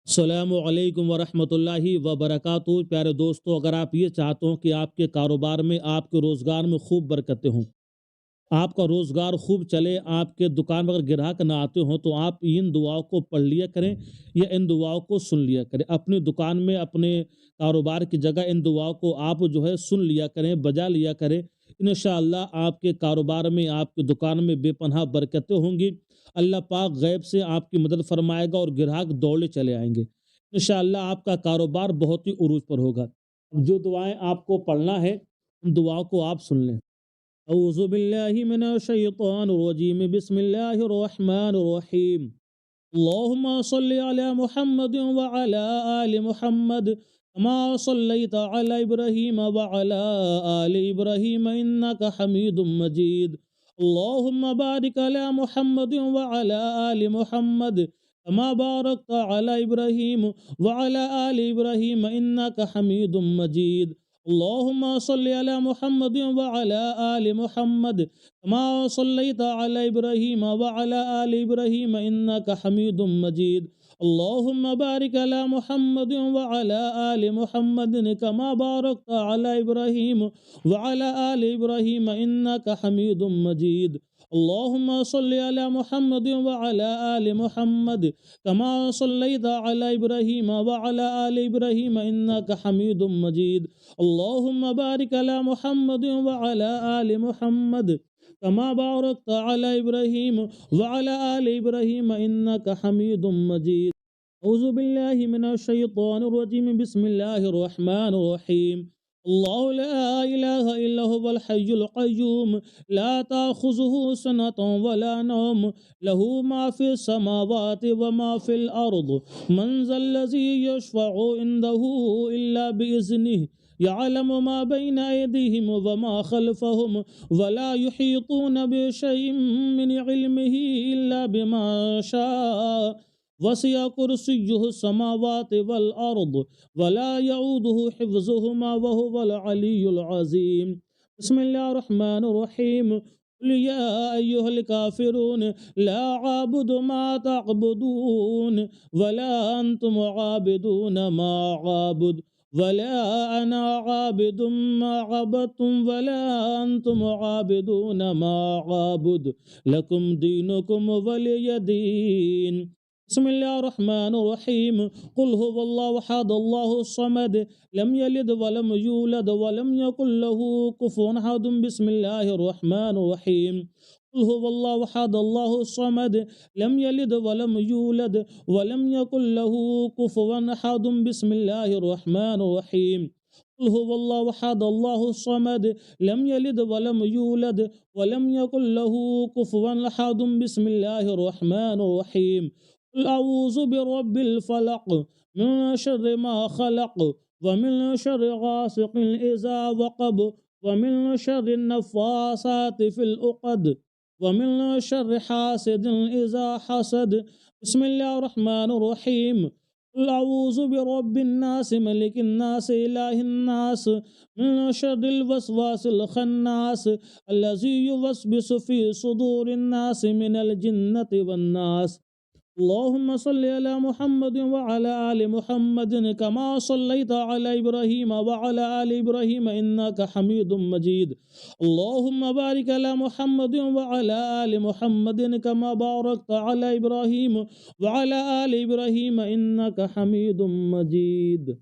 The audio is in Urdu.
السلام علیکم ورحمۃ اللہ وبرکاتہ۔ پیارے دوستو، اگر آپ یہ چاہتے ہو کہ آپ کے کاروبار میں، آپ کے روزگار میں خوب برکتیں ہوں، آپ کا روزگار خوب چلے، آپ کے دکان پر اگر گراہک نہ آتے ہوں، تو آپ ان دعاؤں کو پڑھ لیا کریں یا ان دعاؤں کو سن لیا کریں۔ اپنی دکان میں، اپنے کاروبار کی جگہ ان دعاؤں کو آپ سن لیا کریں، بجا لیا کریں۔ انشاءاللہ آپ کے کاروبار میں، آپ کی دکان میں بے پناہ برکتیں ہوں گی۔ اللہ پاک غیب سے آپ کی مدد فرمائے گا اور گراہک دوڑے چلے آئیں گے۔ انشاءاللہ آپ کا کاروبار بہت ہی عروج پر ہوگا۔ جو دعائیں آپ کو پڑھنا ہے، ان دعاؤں کو آپ سن لیں۔ اعوذ باللہ من الشیطان الرجیم، بسم اللہ الرحمن الرحیم۔ اللہم صلی علی محمد وعلی آل محمد کما صلیت علی ابراہیم وعلی آل ابراہیم انک حمید مجید۔ اللہم بارک علی محمد وعلی آل محمد کما بارکت علی ابراہیم وعلی آل ابراہیم انک حمید مجید۔ اللہم صلی علی محمد وعلی آل محمد کما صلیت علی ابراہیم وعلی آل ابراہیم انک حمید مجید۔ اللہم بارک علی محمد وعلی آل محمد کما بارکت علی ابراہیم وعلی آل ابراہیم انک حمید مجید۔ اللہم صلی علی محمد وعلی آل محمد کما صلیت علی ابراہیم وعلی آل ابراہیم انک حمید مجید۔ اللہم بارک علی محمد وعلی آل محمد کما بارکت علی ابراہیم وعلی آل ابراہیم انک حمید مجید۔ اعوذ باللہ من الشیطان الرجیم، بسم اللہ الرحمن الرحیم۔ اللہ لا الہ الا هو الحی القیوم لا تأخذہ سنۃ ولا نوم لہ ما فی السماوات وما فی الارض من ذا الذی یشفع عنده الا بإذنہ يعلم ما بين أيديهم وما خلفهم ولا يحيطون بشيء من علمه إلا بما شاء وسع كرسيه السماوات والأرض ولا يعوده حفظهما وهو العلي العظيم۔ بسم الله الرحمن الرحيم۔ قل يا أيها الكافرون لا أعبد ما تعبدون ولا أنتم عابدون ما أعبد ولا أنا عابد ما عبدتم ولا أنتم عابدون ما أعبد لكم دينكم ولي دين۔ بسم الله الرحمن الرحيم۔ قل هو الله أحد الله الصمد لم يلد ولم يولد ولم يكن له كفوا أحد۔ بسم الله الرحمن الرحيم۔ قل هو الله أحد الله الصمد لم يلد ولم يولد ولم يكن له كفوا أحد۔ بسم الله الرحمن الرحيم۔ قل هو الله أحد الله الصمد لم يلد ولم يولد ولم يكن له كفوا أحد۔ بسم الله الرحمن الرحيم۔ قل أعوذ برب الفلق من شر ما خلق ومن شر غاسق إذا وقب ومن شر النفاثات في العقد ومن شر حاسد إذا حسد۔ بسم الله الرحمن الرحيم۔ قل أعوذ برب الناس ملك الناس إله الناس من شر الوسواس الخناس الذي يوسوس في صدور الناس من الجنة والناس۔ اللهم صل على محمد وعلى آل محمد كما صليت على إبراهيم وعلى آل إبراهيم إنك حميد مجيد۔ اللهم بارك على محمد وعلى آل محمد كما باركت على إبراهيم وعلى آل إبراهيم إنك حميد مجيد۔